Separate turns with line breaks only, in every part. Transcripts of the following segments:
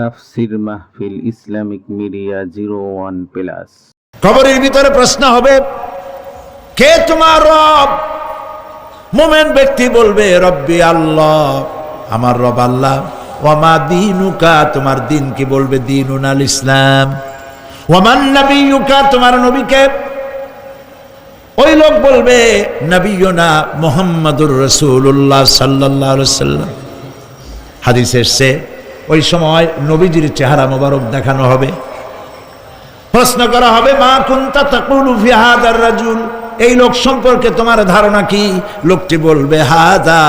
তাফসির মাহফিল Islamic media 01+।
কবরের ভিতরে প্রশ্ন হবে, কে তোমার রব? মুমিন ব্যক্তি বলবে রব্বি আল্লাহ, আমার রব আল্লাহ। ওয়ামা দীনুকা, তোমার দিন কি? বলবে দীনুন আল ইসলাম। ওয়ামান নবিয়ুকা, তোমার নবীকে? ওই লোক বলবে নবিয়ুনা মুহাম্মাদুর রাসূলুল্লাহ সাল্লাল্লাহু আলাইহি ওয়াসাল্লাম। হাদিসে এসেছে ওই সময় নবীজির চেহারা মোবারক দেখানো হবে। প্রশ্ন করা হবে, মা কুনতা তাকুলু ফি হাদার রাজুল, এই লোক সম্পর্কে তোমার ধারণা কি? লোকটি বলবে হাদা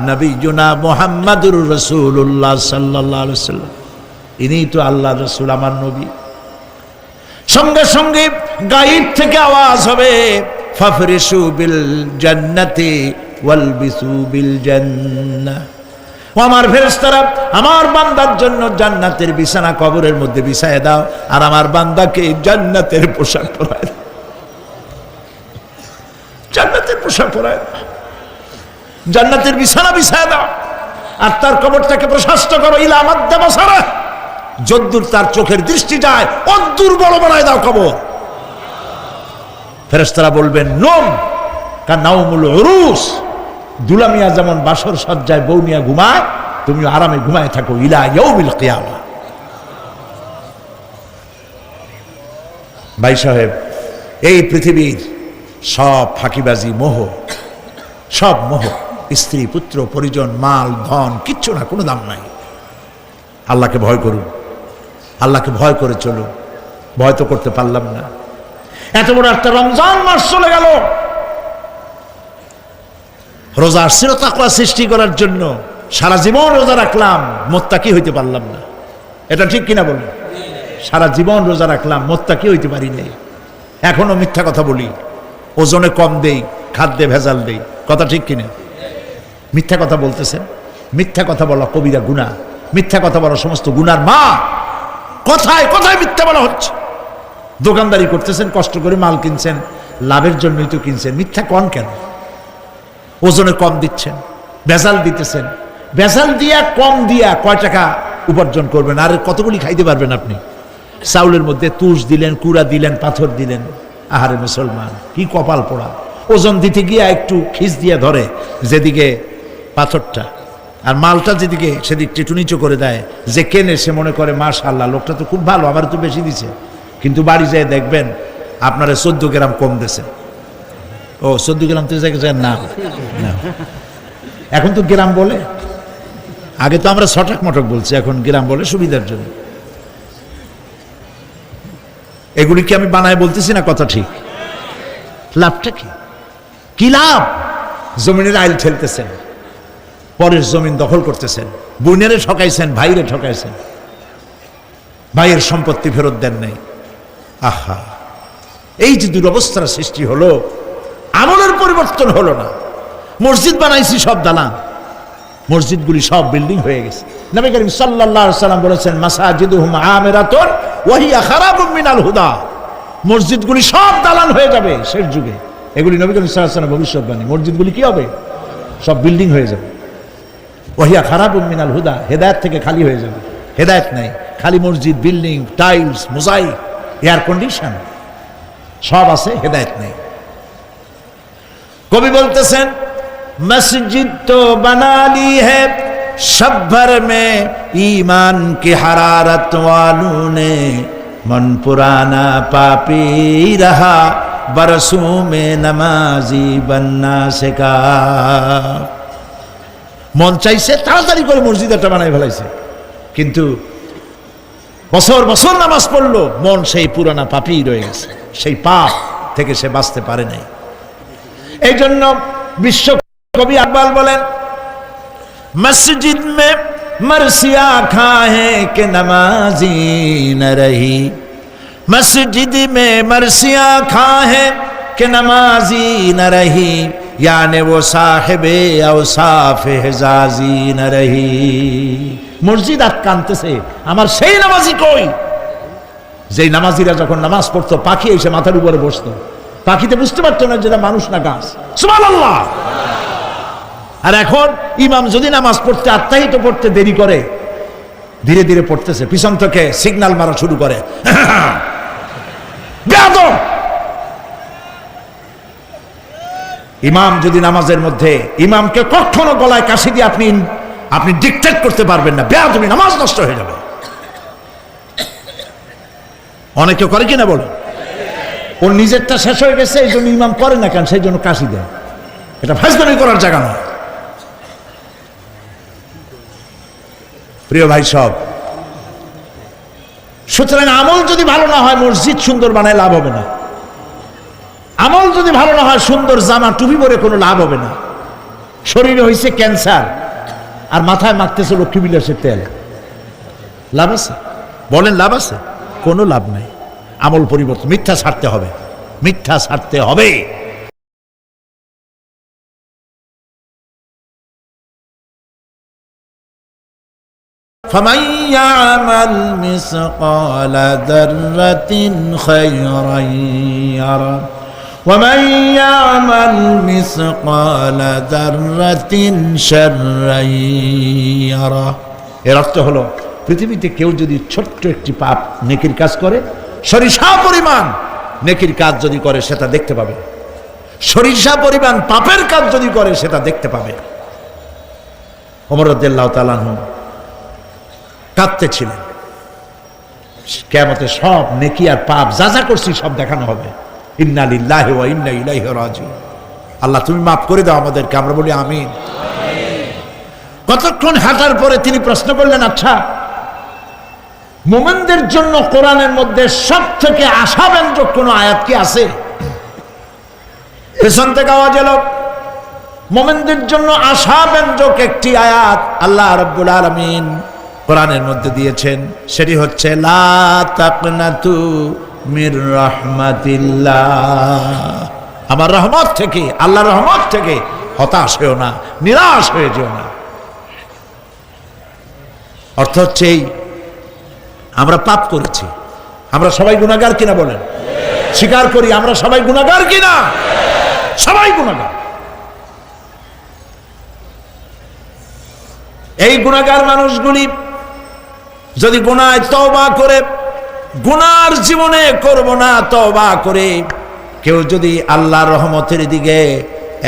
নবিয়ুনা মুহাম্মাদুর রাসূলুল্লাহ সাল্লাল্লাহু আলাইহি ওয়াসাল্লাম, ইনি তো আল্লাহর রাসূল, আমার নবী। সঙ্গে সঙ্গে গায়েব থেকে আওয়াজ হবে, ফাফরিশু বিল জান্নাতি ওয়ালবিসু বিল জান্নাহ। ও আমার ফেরেশতারা, আমার বান্দার জন্য জান্নাতের বিছানা কবরের মধ্যে বিছায় দাও, আর আমার বান্দাকে জান্নাতের পোশাক পরায় দাও। জান্নাতের পোশাক পরায় দাও, জান্নাতের বিছানা বিছায় দাও, আর তার কবরটাকে প্রশস্ত করো। ইলা মাদ্দা বাসারা, যদ্দূর তার চোখের দৃষ্টি যায় অদ্দূর বড় বানায় দাও কবর। ফেরেশতারা বলবেন নোম কা নাউমুল উরুস, দুলামিয়া যেমন বাসর সজ্জায় বৌনিয়া ঘুমায়, তুমি আরামে ঘুমায় থাকো ইলা ইয়াউমিল কিয়ামা। ভাই সাহেব, এই পৃথিবীর সব ফাঁকিবাজি, মোহ, সব মোহ, স্ত্রী পুত্র পরিজন মাল ধন কিচ্ছু না, কোনো দাম নাই। আল্লাহকে ভয় করুন, আল্লাহকে ভয় করে চলুন। ভয় তো করতে পারলাম না। এত বড় একটা রমজান মাস চলে গেল, রোজা আসছিল তাকওয়া সৃষ্টি করার জন্য, সারা জীবন রোজা রাখলাম, মুত্তাকি হইতে পারলাম না। এটা ঠিক কিনা বলুন? সারা জীবন রোজা রাখলাম, মুত্তাকি হইতে পারি নাই। এখনো মিথ্যা কথা বলি, ওজনে কম দেই, খাদ্যে ভেজাল দেই। কথা ঠিক কিনা? মিথ্যা কথা বলতেছেন। মিথ্যা কথা বলা কবিরা গুনাহ, মিথ্যা কথা বলা সমস্ত গুনার মা। কথায় কথায় মিথ্যা বলা হচ্ছে। দোকানদারি করতেছেন, কষ্ট করে মাল কিনছেন, লাভের জন্যই তো কিনছেন, মিথ্যা কন কেন? ওজনে কম দিচ্ছেন, ভেজাল দিতেছেন, ভেজাল দিয়া কম দিয়া কয় টাকা উপার্জন করবেন? আর কতগুলি খাইতে পারবেন আপনি? চাউলের মধ্যে তুষ দিলেন, কুড়া দিলেন, পাথর দিলেন। আহারে মুসলমান, কি কপাল পোড়া! ওজন দিতে গিয়া একটু খিচ দিয়া ধরে যেদিকে পাথরটা, আর মালটা যেদিকে সেদিক টেটু নিচু করে দেয়। যে কেনে সে মনে করে মাশাআল্লাহ, লোকটা তো খুব ভালো, আমার তো বেশি দিছে। কিন্তু বাড়ি যায় দেখবেন আপনারা 14 গ্রাম কম দিয়েছে। ও 14 গ্রাম তো না, এখন তো গ্রাম বলে। আগে তো আমরা ছটাক মটক বলছি, এখন গ্রাম বলে সুবিধার জন্য। এগুলি কি আমি বানায় বলতেছি না? কথা ঠিক। লাভটা কি? কি লাভ? জমিনের আইল ঠেলতেছেন, পরের জমিন দখল করতেছেন, বোনেরে ঠকাইছেন, ভাইরে ঠকাইছেন, ভাইয়ের সম্পত্তি ফেরত দেন নাই। আহা, এই যে দুরবস্থার সৃষ্টি হলো, আমলের পরিবর্তন হলো না। মসজিদ বানাইছি সব দালান, মসজিদগুলি সব বিল্ডিং হয়ে গেছে। নবী করিম সাল্লাল্লাহু আলাইহি ওয়াসাল্লাম বলেছেন, মাসাজিদুহুম আমিরাতুন ওয়া হিয়া খারাবুম মিনাল হুদা, মসজিদগুলি সব দালান হয়ে যাবে শেষ যুগে। এগুলি নবী করিম সাল্লাল্লাহু আলাইহি ওয়াসাল্লাম ভবিষ্যৎবাণী। মসজিদগুলি কি হবে? সব বিল্ডিং হয়ে যাবে। ওয়া হিয়া খারাবুম মিনাল হুদা, হেদায়েত থেকে খালি হয়ে যাবে। হেদায়েত নাই, খালি মসজিদ, building, tiles, mosaic, air condition সব আছে, হেদায়েত নেই। কবি বলতেছেন, মসজিদ তো বানালি है सब भर में ईमान की हरारत वालों ने, मन पुराना पापी रहा बरसों में नमाजी बनना सिखा। মন চাইছে তাড়াতাড়ি করে মসজিদ একটা বানাই ফেলাইছে, কিন্তু বছর বছর নামাজ পড়লো, মন সেই পুরানা পাপী রয়ে গেছে, সেই পাপ থেকে সে বাঁচতে পারে নাই। এই জন্য বিশ্ব কবি আকবাল বলেন, মসজিদ মে মরসিয়া খাহে কে নমাজি ন রহি, মসজিদ মে মরসিয়া খাহে কে নমাজি ন রহি, याने वो साहेबे औसाफ हेजाजी न रही। মসজিদ আটকানতেছে, আমার সেই নামাজি কই? যেই নামাজিরা যখন নামাজ পড়তো, পাখি এসে মাথার উপরে বসতো, পাখিতে বুঝতে পারতো না যেটা মানুষ না গাছ। সুবহানাল্লাহ। আর এখন ইমাম যদি নামাজ পড়তে আত্মাহিত পড়তে দেরি করে, ধীরে ধীরে পড়তেছে, পিছন থেকে সিগন্যাল মারা শুরু করে, বেয়াদব! ইমাম যদি নামাজের মধ্যে, ইমামকে কখনো গলায় কাশি দিয়ে আপনি ডিকটেট করতে পারবেন না, বেয়াদবি, নামাজ নষ্ট হয়ে যাবে। অনেকে করে কিনা বলো? ওর নিজেরটা শেষ হয়ে গেছে, এই জন্য ইমাম করে না কেন, সেই জন্য কাশি দেয়। এটা ফাজলামি করার জায়গা নয়। প্রিয় ভাই সব, সুতরাং আমল যদি ভালো না হয়, মসজিদ সুন্দর বানায় লাভ হবে না। আমল যদি ভালো না হয়, সুন্দর জামা টুপি পরে কোনো লাভ হবে না। শরীরে হয়েছে ক্যান্সার আর মাথায় মাখতেছে লক্ষ্মী বিলাসের তেল, লাভ আছে? বলেন লাভ আছে? কোনো লাভ নাই। আমল পরিবর্তন, মিথ্যা ছাড়তে হবে, মিথ্যা ছাড়তে হবে। فمن يعمل مثقال ذرة خيرا يره ومن يعمل مثقال ذرة شرا يره। এর অর্থ হলো, পৃথিবীতে কেউ যদি ছোট্ট একটি পাপ নেকির কাজ করে, সরিষা পরিমাণ নেকির কাজ যদি করে, সেটা দেখতে পাবে। সরিষা পরিমাণ পাপের কাজ যদি করে, সেটা দেখতে পাবে। ওমর রাদিয়াল্লাহু তাআলা আনহু কাঁদতেছিলেন, কিয়ামতে সব নেকি আর পাপ যা যা করছি সব দেখানো হবে। ইন্না লিল্লাহি ওয়া ইন্না ইলাইহি রাজিউন। আল্লাহ তুমি মাফ করে দাও আমাদেরকে, আমরা বলি আমিন। কতক্ষণ হাঁটার পরে তিনি প্রশ্ন করলেন, আচ্ছা, মুমিনদের জন্য কোরআনের মধ্যে সব থেকে আশাব্যঞ্জক কোন আয়াত কি আছে? পেছন থেকে আওয়াজ এলো, মুমিনদের জন্য আশাব্যঞ্জক একটি আয়াত আল্লাহ রাব্বুল আলামিন কোরআনের মধ্যে দিয়েছেন, সেটি হচ্ছে লা তাকনাতু মির রাহমাতিল্লাহ। আমার রহমত থেকে, আল্লাহর রহমত থেকে হতাশ হয়েও না, নিরাশ হয়ে যেও না। অর্থ হচ্ছে এই, আমরা পাপ করেছি, আমরা সবাই গুনাহগার কিনা বলেন? স্বীকার করি আমরা সবাই গুনাহগার কিনা? সবাই গুনাহগার। এই গুনাহগার মানুষগুলি যদি গুনায় তওবা করে, গুনার জীবনে করব না তওবা করে কেউ যদি আল্লাহর রহমতের দিকে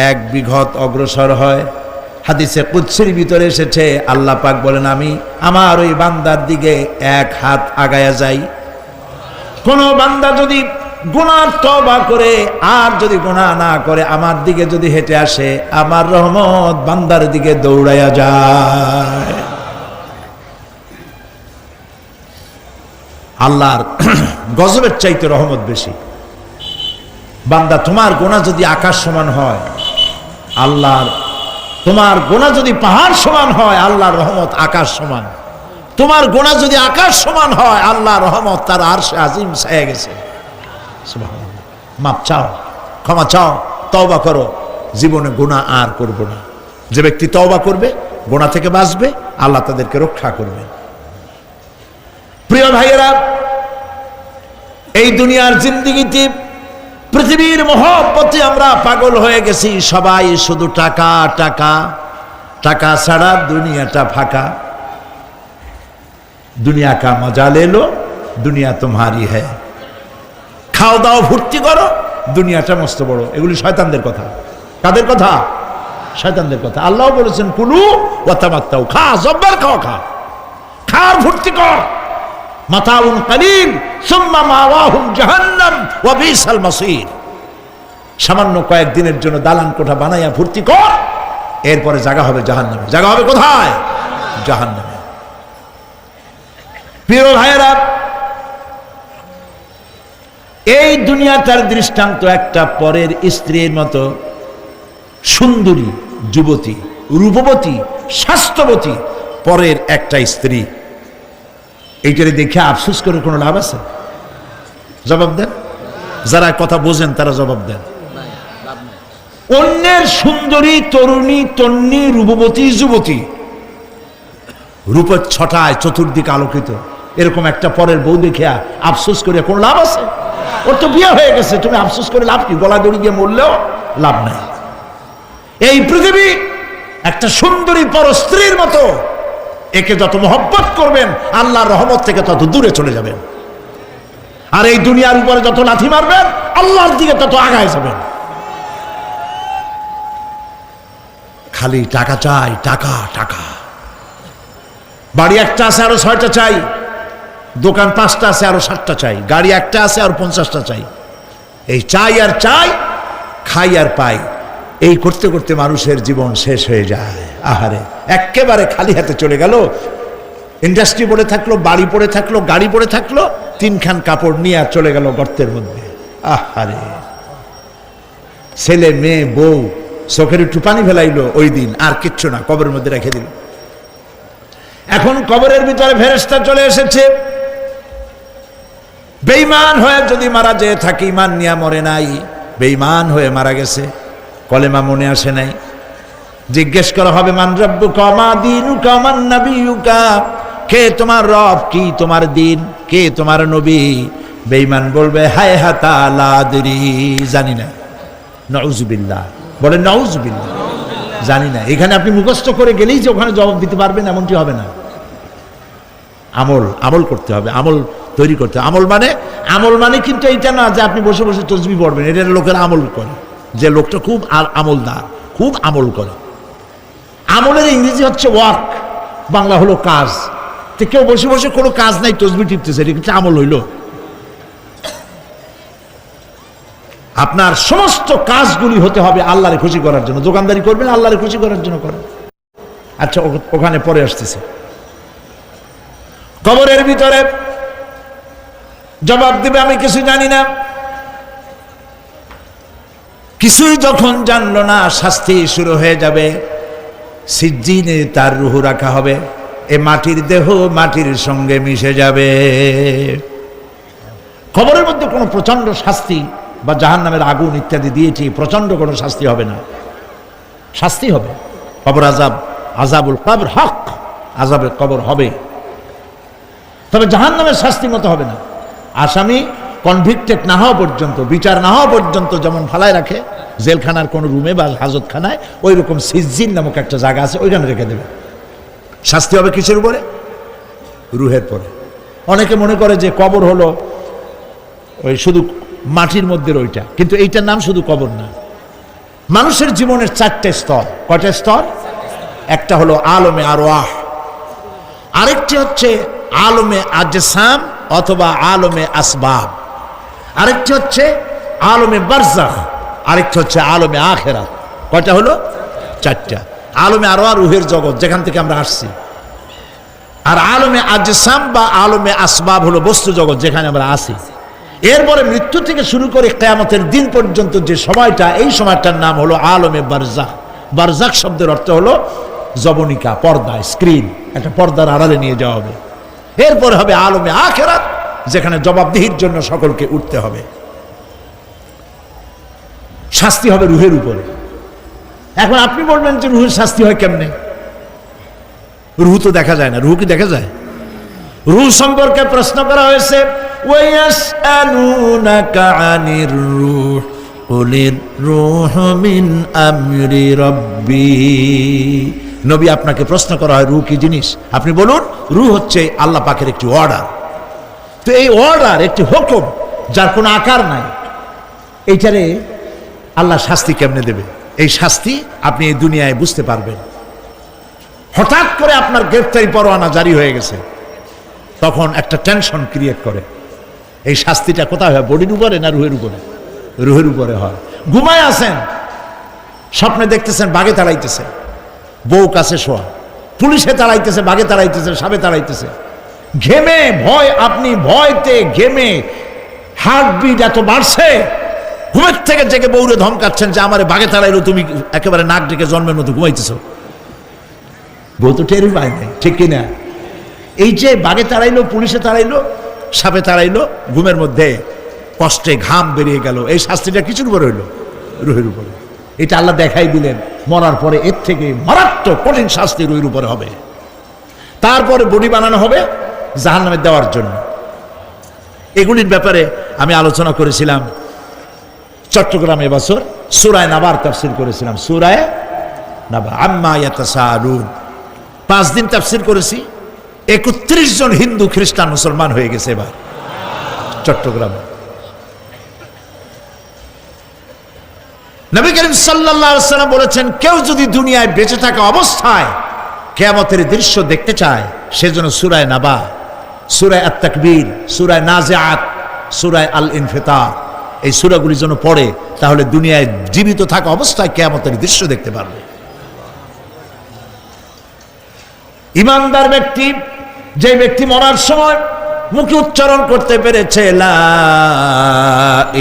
এক বিঘত অগ্রসর হয়, হাদিসে কুদসির ভিতরে এসেছে, আল্লাহ পাক বলেন, আমি আমার ওই বান্দার দিকে এক হাত আগায়া যাই। কোন বান্দা যদি গুনার তওবা করে আর যদি গুনাহ না করে, আমার দিকে যদি হেঁটে আসে, আমার রহমত বান্দার দিকে দৌড়াইয়া যায়। আল্লাহর গজবের চাইতে রহমত বেশি। বান্দা, তোমার গুনাহ যদি আকাশ সমান হয়, আল্লাহর, তোমার গুনাহ যদি পাহাড় সমান হয়, আল্লাহর রহমত আকাশ সমান। তোমার গুনাহ যদি আকাশ সমান হয়, আল্লাহর রহমত তার আরশে আজিম ছায়া গেছে। সুবহানাল্লাহ। মাপ চাও, ক্ষমা চাও, তওবা করো, জীবনে গুনাহ আর করব না। যে ব্যক্তি তওবা করবে, গুনাহ থেকে বাঁচবে, আল্লাহ তাদেরকে রক্ষা করবে। প্রিয় ভাইয়েরা, এই দুনিয়ার জিন্দেগিতে পৃথিবীর মহব্বতে আমরা পাগল হয়ে গেছি। সবাই শুধু টাকা টাকা, টাকা ছাড়া দুনিয়াটা ফাঁকা। দুনিয়া কা মজা লে লো, দুনিয়া তোমারি হ্যায়। খাও দাও ভর্তি করো, দুনিয়াটা মস্ত বড়। এগুলি শয়তানদের কথা। কাদের কথা? শয়তানদের কথা। আল্লাহ বলেছেন, কুলু ওয়া তামাত্তাউ, খা, জব্বার খাও, খা, খার ভর্তি কর। মাতাউন কালিল সুম্মা মাওয়াহুম জাহান্নাম ওয়া বিসাল মাসির। সামান্য কয়েকদিনের জন্য দালান কোঠা বানাইয়া ভর্তি কর, এরপরে জায়গা হবে জাহান্নামে। জায়গা হবে কোথায়? জাহান্নামে। প্রিয় ভাইয়েরা, এই দুনিয়াটার দৃষ্টান্ত একটা পরের স্ত্রীর মতো সুন্দরী যুবতী, রূপবতী, স্বাস্থ্যবতী পরের একটা স্ত্রী। এইটারে দেখে আফসোস করে কোনো লাভ আছে? জবাব দেন। যারা কথা বোঝেন তারা জবাব দেন। অন্যের সুন্দরী তরুণী, তন্নী, রূপবতী যুবতী, রূপের ছটায় চতুর্দিকে আলোকিত, এরকম একটা পরের বউ দেখিয়া আফসোস করে কোনো লাভ আছে? ওর তো বিয়ে হয়ে গেছে, তুমি আফসোস করে লাভ কি? গলা দড়ি গিয়ে মরলেও লাভ নাই। এই পৃথিবী একটা সুন্দরী পর স্ত্রীর মতো একে যত মহব্বত করবেন আল্লাহর রহমত থেকে তত দূরে চলে যাবেন, আর এই দুনিয়ার উপরে যত লাথি মারবেন আল্লাহর দিকে তত আগায় যাবেন। খালি টাকা চাই, টাকা টাকা। বাড়ি একটা আছে আরো 6টা চাই, দোকান 5টা আছে আরো 7টা চাই, গাড়ি একটা আছে আর 50টা চাই। এই চাই আর চাই, খাই আর পাই, এই করতে করতে মানুষের জীবন শেষ হয়ে যায়। আহারে, একেবারে খালি হাতে চলে গেল। ইন্ডাস্ট্রি পড়ে থাকলো, বাড়ি পড়ে থাকলো, গাড়ি পড়ে থাকলো, 3খান কাপড় নিয়ে আর চলে গেল গর্তের মধ্যে। আহারে, ছেলে মেয়ে বউ চোখের একটু পানি ফেলাইলো ওই দিন, আর কিচ্ছু না, কবরের মধ্যে রেখে দিল। এখন কবরের ভিতরে ফেরেশতা চলে এসেছে। বেঈমান হয়ে যদি মারা যেয়ে থাকি, ইমান নিয়ে মরে নাই, বেঈমান হয়ে মারা গেছে, কলেমা মনে আসে নাই, জিজ্ঞেস করা হবে মান রাব্বুকা মা দীনুকা মান নাবিয়ুকা, কে তোমার রব, কি তোমার দিন, কে তোমার নবী? বেঈমান বলবে হায় হাতা লা আদরি, জানি না। নাউযুবিল্লাহ, বলে নাউযুবিল্লাহ, জানি না। এখানে আপনি মুখস্থ করে গেলেই যে ওখানে জবাব দিতে পারবেন এমনটি হবে না। আমল করতে হবে, আমল তৈরি করতে হবে। আমল মানে কিন্তু এইটা না যে আপনি বসে বসে তসবিহ পড়বেন, এটা লোকের আমল করে, যে লোকটা খুব আমলদার, খুব আমল করে। আমলের ইংরেজি হচ্ছে ওয়ার্ক, বাংলা হলো কাজ। তো কেউ বসে বসে কোনো কাজ নাই, তসবিহ টিপতেছে, এটা কিন্তু আমল হইল? আপনার সমস্ত কাজগুলি হতে হবে আল্লাহরে খুশি করার জন্য। দোকানদারি করবেন আল্লাহরে খুশি করার জন্য করেন। আচ্ছা, ওখানে পরে আসতেছে। কবরের ভিতরে জবাব দিবে আমি কিছু জানি না। কিছুই যখন জানলো না, শাস্তি শুরু হয়ে যাবে। সিজ্জিনে তার রূহ রাখা হবে, এ মাটির দেহ মাটির সঙ্গে মিশে যাবে। কবরের মধ্যে কোনো প্রচন্ড শাস্তি বা জাহান্নামের আগুন ইত্যাদি দিয়েছি, প্রচন্ড কোনো শাস্তি হবে না। শাস্তি হবে কবর আযাব, আযাবুল কবর হক, আযাবে কবর হবে, তবে জাহান্নামের শাস্তি মতো হবে না। আসামি কনভিক্টেড না হওয়া পর্যন্ত, বিচার না হওয়া পর্যন্ত যেমন ফালায় রাখে জেলখানার কোনো রুমে বা হাজতখানায়, ওই রকম সিজ্জিন নামক একটা জায়গা আছে, ওইখানে রেখে দেবে। শাস্তি হবে কিসের উপরে? রুহের পরে। অনেকে মনে করে যে কবর হলো ওই শুধু মাটির মধ্যে ওইটা, কিন্তু এইটার নাম শুধু কবর না। মানুষের জীবনের 4টে স্তর। কয়টা স্তর? একটা হলো আলমে আরওয়াহ, আরেকটি হচ্ছে আলমে আজসাম অথবা আলমে আসবাব, আরেকটি হচ্ছে আলমে বারজাখ, আরেকটি হচ্ছে আলমে আখিরাত। কয়টা হলো? 4টা। আলমে আরওয়াহ রুহের জগৎ, যেখান থেকে আমরা আসছি। আর আলমে আজসাম বা আলমে আসবাব হলো বস্তু জগৎ, যেখানে আমরা আসি। এরপরে মৃত্যু থেকে শুরু করে কিয়ামতের দিন পর্যন্ত যে সময়টা, এই সময়টার নাম হলো আলমে বারজাখ। বারজাখ শব্দের অর্থ হলো জবনিকা, পর্দা, স্ক্রিন, একটা পর্দার আড়ালে নিয়ে যাওয়া হবে। এরপরে হবে আলমে আখিরাত, যেখানে জবাবদিহির জন্য সকলকে উঠতে হবে। শাস্তি হবে রুহের উপরে। এখন আপনি বলবেন যে রুহের শাস্তি হয় কেমনে? রুহ তো দেখা যায় না। রুহ কি দেখা যায়? রুহ সম্পর্কে প্রশ্ন করা হয়েছে, ওয়ায়াসআলুনাকা আনির রূহ কুলির রূহু মিন আমরি রাব্বি। নবী, আপনাকে প্রশ্ন করা হয় রূহ কি জিনিস, আপনি বলুন রূহ হচ্ছে আল্লাহ পাকের একটি অর্ডার। তো এই অর্ডার, একটি হুকুম, যার কোনো আকার নাই, এইটারে আল্লাহ শাস্তি কেমনে দেবে? এই শাস্তি আপনি এই দুনিয়ায় বুঝতে পারবেন। হঠাৎ করে আপনার গ্রেফতারি পরোয়ানা জারি হয়ে গেছে, তখন একটা টেনশন ক্রিয়েট করে। এই শাস্তিটা কোথায় হয়? বডির উপরে না রুহের উপরে? রুহের উপরে হয়। ঘুমায় আছেন, স্বপ্নে দেখতেছেন বাঘে তাড়াইতেছে, বউ কাছে শোয়া, পুলিশে তাড়াইতেছে, বাঘে তাড়াইতেছে, সাপে তাড়াইতেছে, ঘেমে ভয়, আপনি ভয়তে ঘেমে হার্টবিট এত বাড়ছে, ঘুমের থেকে জেগে বউরে ধমকাচ্ছেন যে আমারে বাঘে তাড়াইলো, তুমি একেবারে নাক ডেকে জন্মের মতো ঘুমাইতেছ। বউ তো টেরই পায় নাই, ঠিক কিনা? এই যে বাঘে তাড়াইলো, পুলিশে তাড়াইলো, সাপে তাড়াইলো, ঘুমের মধ্যে কষ্টে ঘাম বেরিয়ে গেল, এই শাস্তিটা কিছুর উপরে হইল? রুহের উপরে। এটা আল্লাহ দেখাই দিলেন, মরার পরে এর থেকে মারাত্মক কঠিন শাস্তি রুহের উপরে হবে। তারপরে বডি বানানো হবে জাহান্নামে দেওয়ার জন্য। এগুলির ব্যাপারে আমি আলোচনা করেছিলাম চট্টগ্রামে এবছর সূরা নাবার তাফসীর করেছিলাম। সূরা নাবা, আম্মা ইয়াতাসাআলুন, 5 দিন তাফসীর করেছি, 31 জন হিন্দু খ্রিস্টান মুসলমান হয়ে গেছে এবার চট্টগ্রামে। নবী করিম সাল্লাল্লাহু আলাইহি ওয়াসাল্লাম বলেছেন, কেউ যদি দুনিয়ায় বেঁচে থাকা অবস্থায় কিয়ামতের দৃশ্য দেখতে চায়, সেজন্য সূরা নাবা, সূরা আত-তাকবীর, সূরা নাজিআত, সূরা আল-ইনফিতার, এই সূরাগুলি যেন পড়ে, তাহলে দুনিয়ায় জীবিত থাকা অবস্থায় কিয়ামতের দৃশ্য দেখতে পারবে। ঈমানদার ব্যক্তি, যে ব্যক্তি মরার সময় মুখে উচ্চারণ করতে পেরেছে লা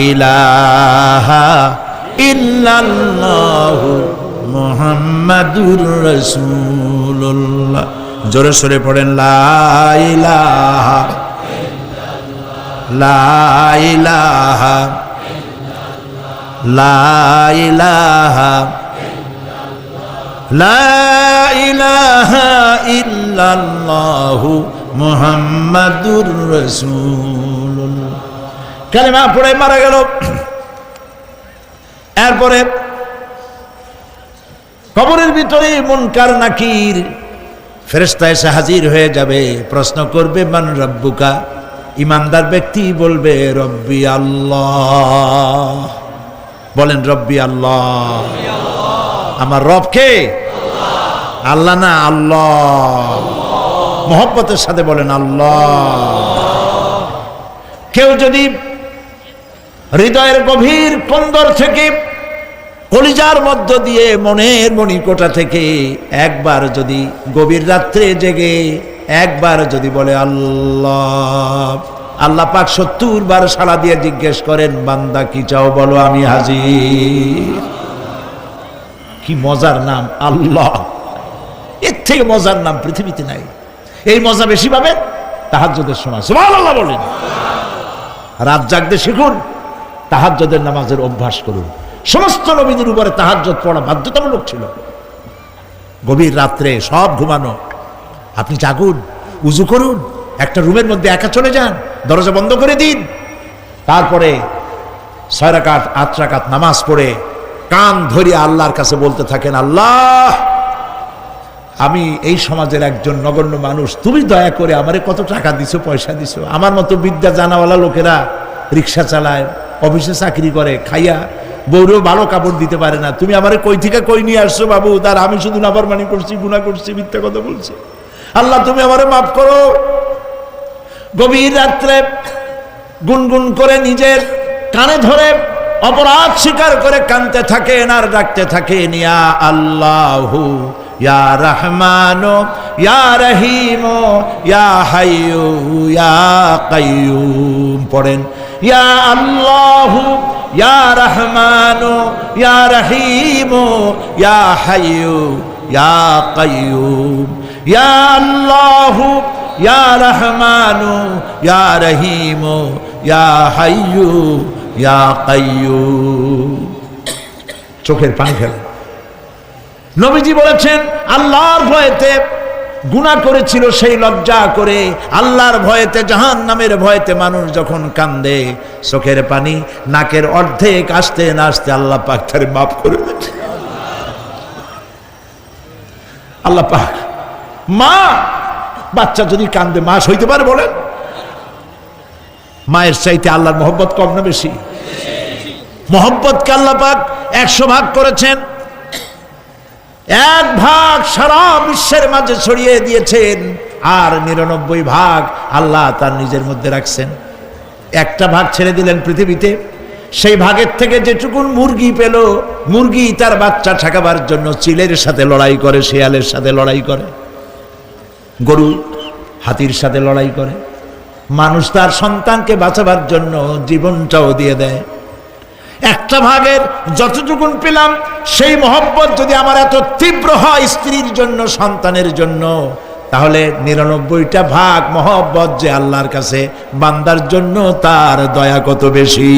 ইলাহা ইল্লাল্লাহু মুহাম্মাদুর রাসূলুল্লাহ, জোরে সোরে পড়েন লা ইলাহা লা ইলাহা লা ইলাহা লা ইলাহা ইল্লাল্লাহু মুহাম্মাদুর রাসূলুল্লাহ। কালেমা পড়ে মারা গেল। এরপরে কবরের ভিতরে মুনকার নাকির ফেরেশতা এসে হাজির হয়ে যাবে, প্রশ্ন করবে মান রব্বুকা। ঈমানদার ব্যক্তি বলবে রব্বি আল্লাহ। বলেন রব্বি আল্লাহ। আমার রব কে? আল্লাহ না, আল্লাহ। মহব্বতের সাথে বলেন আল্লাহ। কেউ যদি হৃদয়ের গভীর কন্দর থেকে, কলিজার মধ্য দিয়ে, মনের মণিকোটা থেকে একবার যদি গভীর রাত্রে জেগে একবার যদি বলে আল্লাহ, আল্লাহ পাক 70 বার সাড়া দিয়ে জিজ্ঞেস করেন, বান্দা কি চাও বলো, আমি হাজির। কি মজার নাম আল্লাহ, এর থেকে মজার নাম পৃথিবীতে নাই। এই মজা বেশি পাবেন তাহাজ্জুদের সময়। সুবহানাল্লাহ বলেন। রাত জাগতে শিখুন, তাহাজ্জুদের নামাজের অভ্যাস করুন। সমস্ত নবীদের উপরে তাহাজ্জুদ পড়া বাধ্যতামূলক ছিল। গভীর রাত্রে সব ঘুমানো, আপনি জাগুন, উজু করুন, একটা রুমের মধ্যে একা চলে যান, দরজা বন্ধ করে দিন, তারপরে 6 রাকাত 8 রাকাত নামাজ পড়ে কান ধরিয়ে আল্লাহর কাছে বলতে থাকেন, আল্লাহ আমি এই সমাজের একজন নগণ্য মানুষ, তুমি দয়া করে আমারে কত টাকা দিছো, পয়সা দিছো, আমার মতো বিদ্যা জানাওয়ালা লোকেরা রিক্সা চালায়, অফিসে চাকরি করে, খাইয়া বউরেও ভালো কাপড় দিতে পারে না, তুমি আমারে কই থেকে কই নিয়ে আসছো বাবু, তার আমি শুধু নাফরমানি করছি, গুনাহ করছি, মিথ্যা কথা বলছি, আল্লাহ তুমি আমারে মাফ করো। গভীর রাত্রে গুনগুন করে নিজের কানে ধরে অপরাধ স্বীকার করে কাঁদতে থাকেন আর ডাকতে থাকেন, ইয়া আল্লাহু ইয়া রহমানু ইয়া রহিমু ইয়া হাইয়ু ইয়া কাইয়ুম। পড়েন ইয়া আল্লাহু ইয়া রহমানু ইয়া রহিমু ইয়া হাইয়ু ইয়া কাইয়ুম। ইয়া আল্লাহু ইয়া রহমানু ইয়া রহিমু ইয়া হাইয়ু ইয়া কাইয়ুম। চোখের পানি ফেলেন। নবীজি বলেছেন, আল্লাহর ভয়েতে গুনাহ করেছিল সেই লজ্জা করে, আল্লাহর ভয়েতে, জাহান্নামের ভয়েতে মানুষ যখন কান্দে, চোখের পানি নাকের অর্ধেক আসতে না আসতে আল্লাহ পাক তারে মাফ করে দেন। আল্লাহ পাক, মা বাচ্চা যদি কান্দে মা সইতে পারে? বলেন, মায়ের চাইতে আল্লাহর মহব্বত কম না বেশি? মহব্বতকে আল্লাহ পাক 100 ভাগ করেছেন, 1 ভাগ সারা বিশ্বের মাঝে ছড়িয়ে দিয়েছেন, আর 99 ভাগ আল্লাহ তার নিজের মধ্যে রাখছেন। 1টা ভাগ ছেড়ে দিলেন পৃথিবীতে, সেই ভাগের থেকে যেটুকুন মুরগি পেল, মুরগি তার বাচ্চা ঠেকাবার জন্য চিলের সাথে লড়াই করে, শেয়ালের সাথে লড়াই করে, গরু হাতির সাথে লড়াই করে, মানুষ তার সন্তানকে বাঁচাবার জন্য জীবনটাও দিয়ে দেয়। 1টা ভাগের যতটুকুন পেলাম, সেই মহব্বত যদি আমার এত তীব্র হয় স্ত্রীর জন্য, সন্তানের জন্য, তাহলে 99টা ভাগ মহব্বত যে আল্লাহর কাছে বান্দার জন্য, তার দয়া কত বেশি।